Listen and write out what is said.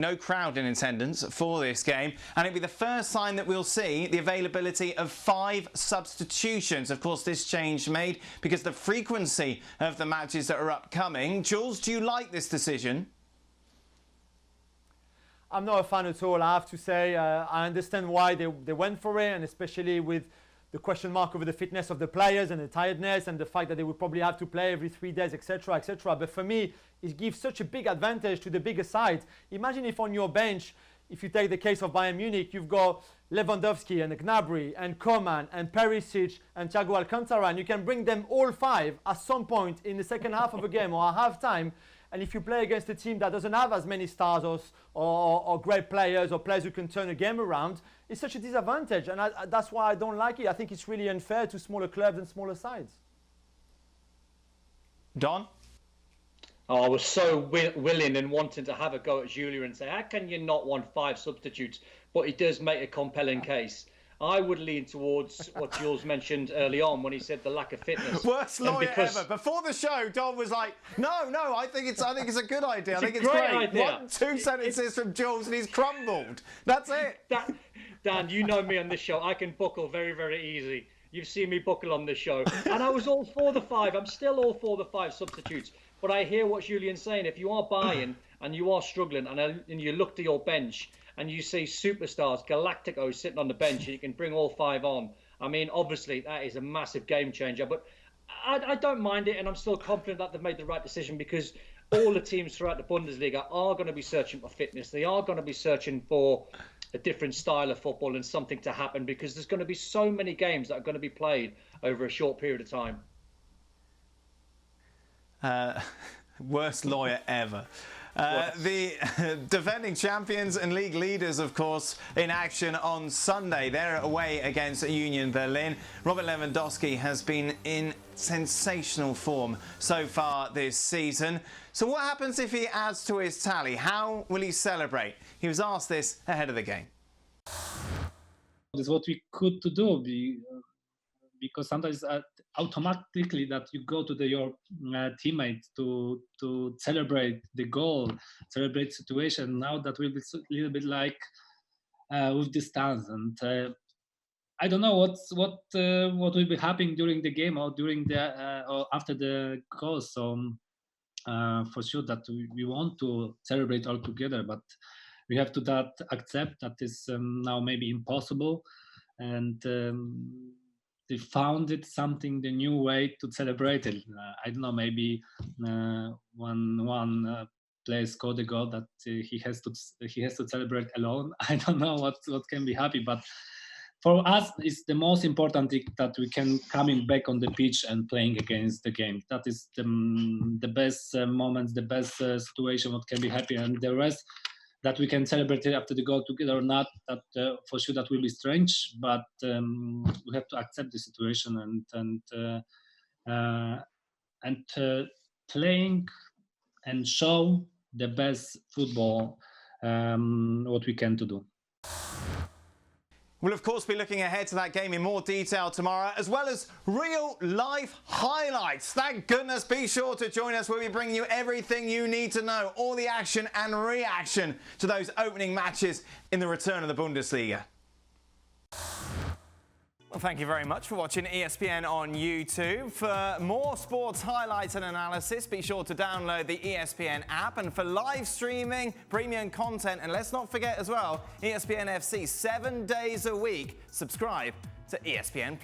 No crowd in attendance for this game, and it'll be the first time that we'll see the availability of 5 substitutions. Of course, this change made because the frequency of the matches that are upcoming. Jules, do you like this decision? I'm not a fan at all, I have to say. I understand why they went for it, and especially with the question mark over the fitness of the players and the tiredness and the fact that they would probably have to play every 3 days, etc., etc. But for me, it gives such a big advantage to the bigger sides. Imagine if on your bench, if you take the case of Bayern Munich, you've got Lewandowski and Gnabry and Coman and Perisic and Thiago Alcantara, and you can bring them all 5 at some point in the second half of a game or at half-time. And if you play against a team that doesn't have as many stars or great players or players who can turn a game around, it's such a disadvantage. And that's why I don't like it. I think it's really unfair to smaller clubs and smaller sides. Don? Oh, I was so willing and wanting to have a go at Julien and say, how can you not want 5 substitutes? But he does make a compelling case. I would lean towards what Jules mentioned early on when he said the lack of fitness. Worst lawyer ever. Before the show, Don was like, no, I think it's a good idea. I think it's great. Idea. 1, 2 sentences from Jules and he's crumbled. That's it. Dan, you know me on this show. I can buckle very, very easy. You've seen me buckle on this show. And I was all for the 5. I'm still all for the 5 substitutes. But I hear what Julian's saying. If you are buying and you are struggling and you look to your bench and you see superstars, Galacticos sitting on the bench and you can bring all 5 on, I mean, obviously that is a massive game changer. But I don't mind it, and I'm still confident that they've made the right decision because all the teams throughout the Bundesliga are going to be searching for fitness. They are going to be searching for a different style of football and something to happen because there's going to be so many games that are going to be played over a short period of time. Worst lawyer ever. The defending champions and league leaders, of course, in action on Sunday. They're away against Union Berlin. Robert Lewandowski has been in sensational form so far this season. So what happens if he adds to his tally? How will he celebrate? He was asked this ahead of the game. This is what we could do. Because sometimes automatically that you go to your teammates to celebrate the goal, celebrate situation. Now that will be a little bit like with distance, and I don't know what will be happening during the game or during the or after the goal. So for sure that we want to celebrate all together, but we have to accept that is now maybe impossible, and they found the new way to celebrate it. I don't know, maybe one player scored a goal that he has to celebrate alone. I don't know what can be happy, but for us, it's the most important thing that we can coming back on the pitch and playing against the game. That is the best moments, the best situation. What can be happy, and the rest that we can celebrate it after the goal together or not, that for sure that will be strange, but we have to accept the situation and playing and show the best football what we can to do. We'll of course be looking ahead to that game in more detail tomorrow, as well as real life highlights. Thank goodness. Be sure to join us where we bring you everything you need to know, all the action and reaction to those opening matches in the return of the Bundesliga. Well, thank you very much for watching ESPN on YouTube. For more sports highlights and analysis, be sure to download the ESPN app. And for live streaming, premium content, and let's not forget as well, ESPN FC 7 days a week. Subscribe to ESPN+.